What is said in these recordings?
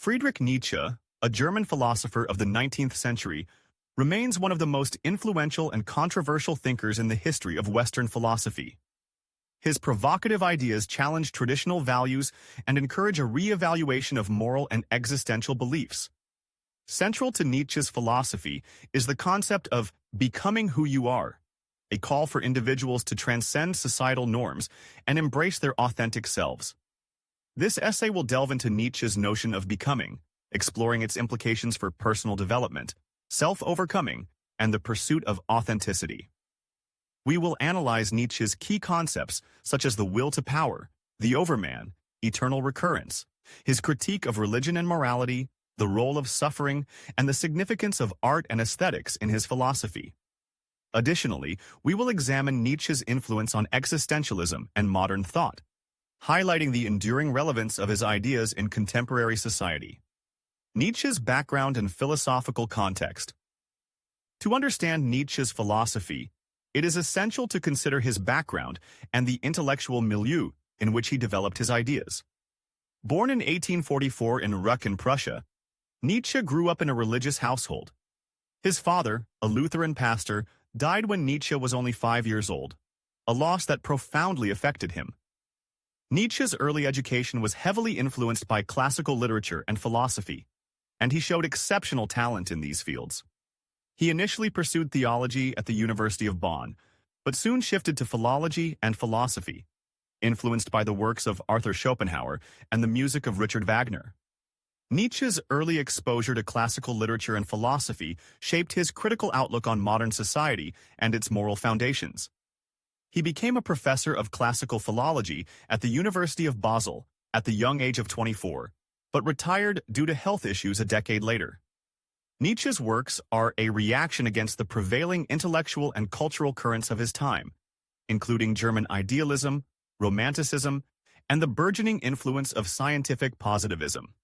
Friedrich Nietzsche, a German philosopher of the 19th century, remains one of the most influential and controversial thinkers in the history of Western philosophy. His provocative ideas challenge traditional values and encourage a re-evaluation of moral and existential beliefs. Central to Nietzsche's philosophy is the concept of becoming who you are, a call for individuals to transcend societal norms and embrace their authentic selves. This essay will delve into Nietzsche's notion of becoming, exploring its implications for personal development, self-overcoming, and the pursuit of authenticity. We will analyze Nietzsche's key concepts such as the will to power, the overman, eternal recurrence, his critique of religion and morality, the role of suffering, and the significance of art and aesthetics in his philosophy. Additionally, we will examine Nietzsche's influence on existentialism and modern thought, highlighting the enduring relevance of his ideas in contemporary society. Nietzsche's background and philosophical context. To understand Nietzsche's philosophy, it is essential to consider his background and the intellectual milieu in which he developed his ideas. Born in 1844 in Rücken, Prussia, Nietzsche grew up in a religious household. His father, a Lutheran pastor, died when Nietzsche was only 5 years old, a loss that profoundly affected him. Nietzsche's early education was heavily influenced by classical literature and philosophy, and he showed exceptional talent in these fields. He initially pursued theology at the University of Bonn, but soon shifted to philology and philosophy, influenced by the works of Arthur Schopenhauer and the music of Richard Wagner. Nietzsche's early exposure to classical literature and philosophy shaped his critical outlook on modern society and its moral foundations. He became a professor of classical philology at the University of Basel at the young age of 24, but retired due to health issues a decade later. Nietzsche's works are a reaction against the prevailing intellectual and cultural currents of his time, including German idealism, Romanticism, and the burgeoning influence of scientific positivism.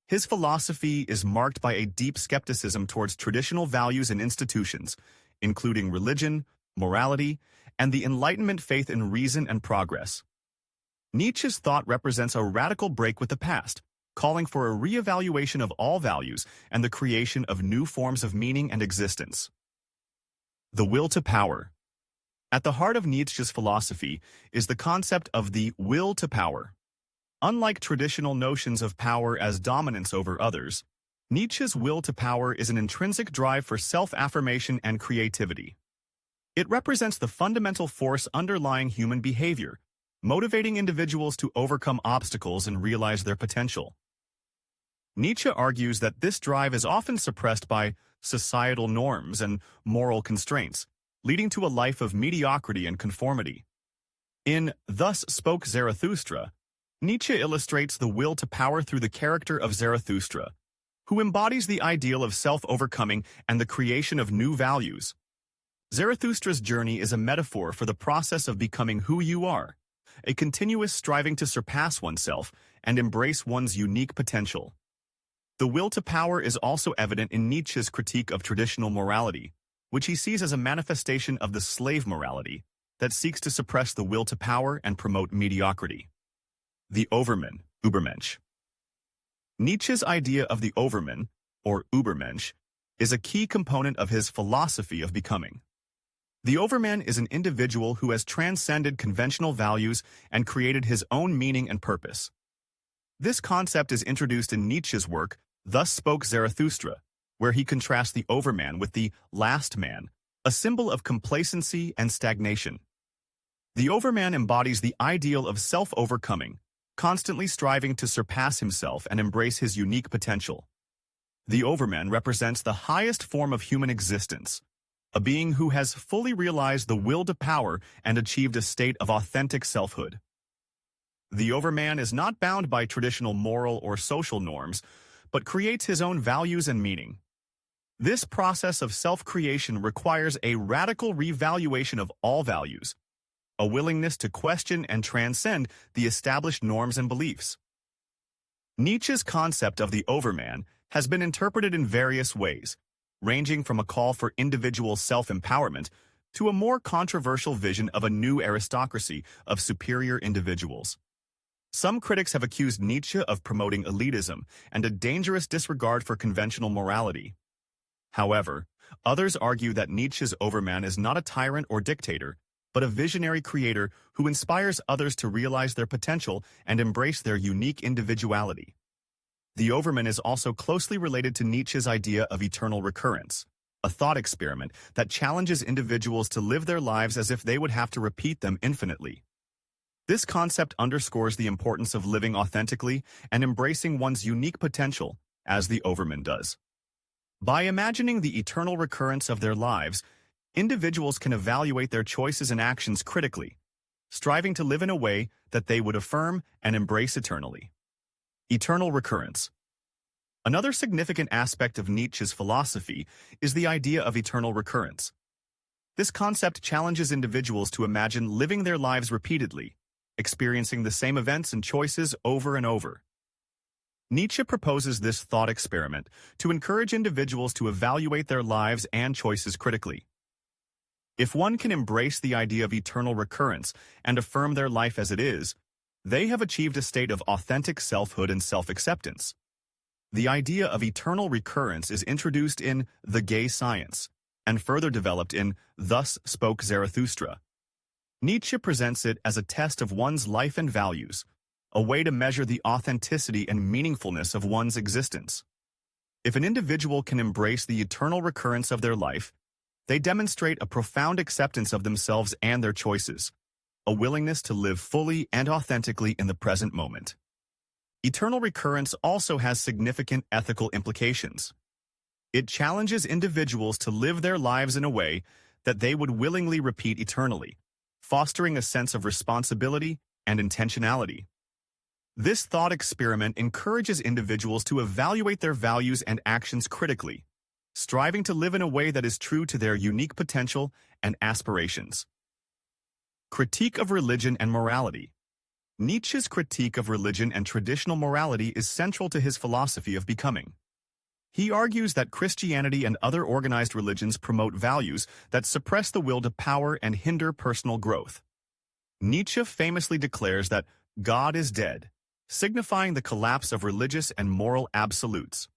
His philosophy is marked by a deep skepticism towards traditional values and institutions, including religion, morality, and the Enlightenment faith in reason and progress. Nietzsche's thought represents a radical break with the past, calling for a re-evaluation of all values and the creation of new forms of meaning and existence. The will to power. At the heart of Nietzsche's philosophy is the concept of the will to power. Unlike traditional notions of power as dominance over others, Nietzsche's will to power is an intrinsic drive for self-affirmation and creativity. It represents the fundamental force underlying human behavior, motivating individuals to overcome obstacles and realize their potential. Nietzsche argues that this drive is often suppressed by societal norms and moral constraints, leading to a life of mediocrity and conformity. In Thus Spoke Zarathustra, Nietzsche illustrates the will to power through the character of Zarathustra, who embodies the ideal of self-overcoming and the creation of new values. Zarathustra's journey is a metaphor for the process of becoming who you are, a continuous striving to surpass oneself and embrace one's unique potential. The will to power is also evident in Nietzsche's critique of traditional morality, which he sees as a manifestation of the slave morality that seeks to suppress the will to power and promote mediocrity. The overman, Übermensch. Nietzsche's idea of the overman, or Übermensch, is a key component of his philosophy of becoming. The overman is an individual who has transcended conventional values and created his own meaning and purpose. This concept is introduced in Nietzsche's work, Thus Spoke Zarathustra, where he contrasts the overman with the last man, a symbol of complacency and stagnation. The overman embodies the ideal of self-overcoming, constantly striving to surpass himself and embrace his unique potential. The overman represents the highest form of human existence, a being who has fully realized the will to power and achieved a state of authentic selfhood. The overman is not bound by traditional moral or social norms, but creates his own values and meaning. This process of self-creation requires a radical revaluation of all values, a willingness to question and transcend the established norms and beliefs. Nietzsche's concept of the overman has been interpreted in various ways, ranging from a call for individual self-empowerment to a more controversial vision of a new aristocracy of superior individuals. Some critics have accused Nietzsche of promoting elitism and a dangerous disregard for conventional morality. However, others argue that Nietzsche's overman is not a tyrant or dictator, but a visionary creator who inspires others to realize their potential and embrace their unique individuality. The overman is also closely related to Nietzsche's idea of eternal recurrence, a thought experiment that challenges individuals to live their lives as if they would have to repeat them infinitely. This concept underscores the importance of living authentically and embracing one's unique potential, as the overman does. By imagining the eternal recurrence of their lives, individuals can evaluate their choices and actions critically, striving to live in a way that they would affirm and embrace eternally. Eternal recurrence. Another significant aspect of Nietzsche's philosophy is the idea of eternal recurrence. This concept challenges individuals to imagine living their lives repeatedly, experiencing the same events and choices over and over. Nietzsche proposes this thought experiment to encourage individuals to evaluate their lives and choices critically. If one can embrace the idea of eternal recurrence and affirm their life as it is, they have achieved a state of authentic selfhood and self-acceptance. The idea of eternal recurrence is introduced in The Gay Science and further developed in Thus Spoke Zarathustra. Nietzsche presents it as a test of one's life and values, a way to measure the authenticity and meaningfulness of one's existence. If an individual can embrace the eternal recurrence of their life, they demonstrate a profound acceptance of themselves and their choices, a willingness to live fully and authentically in the present moment. Eternal recurrence also has significant ethical implications. It challenges individuals to live their lives in a way that they would willingly repeat eternally, fostering a sense of responsibility and intentionality. This thought experiment encourages individuals to evaluate their values and actions critically, striving to live in a way that is true to their unique potential and aspirations. Critique of religion and morality. Nietzsche's critique of religion and traditional morality is central to his philosophy of becoming. He argues that Christianity and other organized religions promote values that suppress the will to power and hinder personal growth. Nietzsche famously declares that God is dead, signifying the collapse of religious and moral absolutes.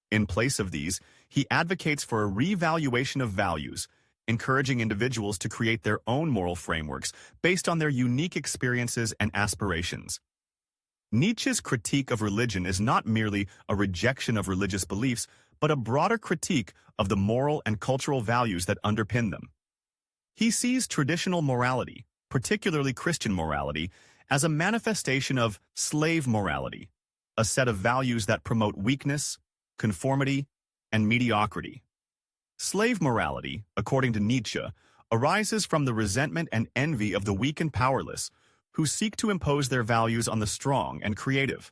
In place of these, he advocates for a reevaluation of values, encouraging individuals to create their own moral frameworks based on their unique experiences and aspirations. Nietzsche's critique of religion is not merely a rejection of religious beliefs, but a broader critique of the moral and cultural values that underpin them. He sees traditional morality, particularly Christian morality, as a manifestation of slave morality, a set of values that promote weakness, conformity, and mediocrity. Slave morality, according to Nietzsche, arises from the resentment and envy of the weak and powerless, who seek to impose their values on the strong and creative.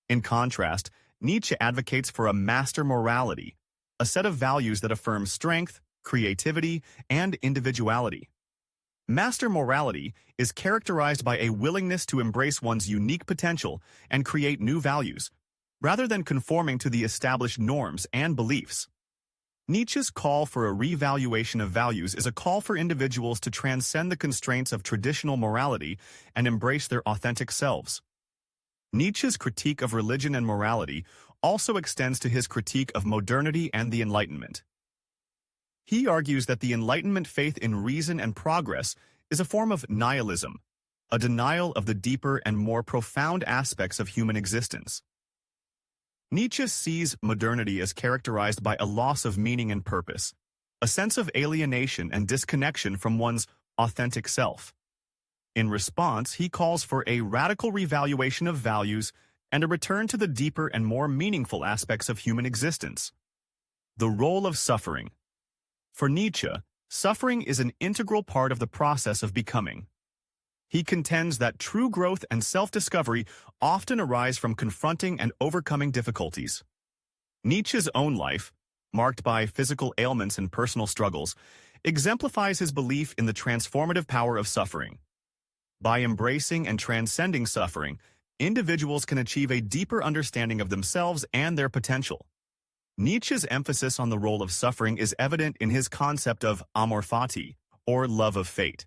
In contrast, Nietzsche advocates for a master morality, a set of values that affirm strength, creativity, and individuality. Master morality is characterized by a willingness to embrace one's unique potential and create new values, rather than conforming to the established norms and beliefs. Nietzsche's call for a reevaluation of values is a call for individuals to transcend the constraints of traditional morality and embrace their authentic selves. Nietzsche's critique of religion and morality also extends to his critique of modernity and the Enlightenment. He argues that the Enlightenment faith in reason and progress is a form of nihilism, a denial of the deeper and more profound aspects of human existence. Nietzsche sees modernity as characterized by a loss of meaning and purpose, a sense of alienation and disconnection from one's authentic self. In response, he calls for a radical revaluation of values and a return to the deeper and more meaningful aspects of human existence. The role of suffering. For Nietzsche, suffering is an integral part of the process of becoming. He contends that true growth and self-discovery often arise from confronting and overcoming difficulties. Nietzsche's own life, marked by physical ailments and personal struggles, exemplifies his belief in the transformative power of suffering. By embracing and transcending suffering, individuals can achieve a deeper understanding of themselves and their potential. Nietzsche's emphasis on the role of suffering is evident in his concept of amor fati, or love of fate.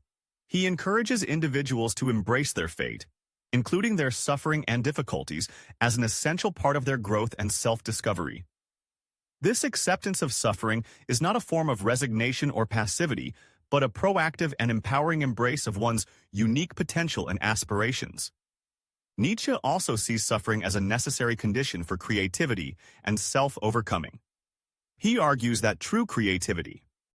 He encourages individuals to embrace their fate, including their suffering and difficulties, as an essential part of their growth and self-discovery. This acceptance of suffering is not a form of resignation or passivity, but a proactive and empowering embrace of one's unique potential and aspirations. Nietzsche also sees suffering as a necessary condition for creativity and self-overcoming. He argues that true creativity,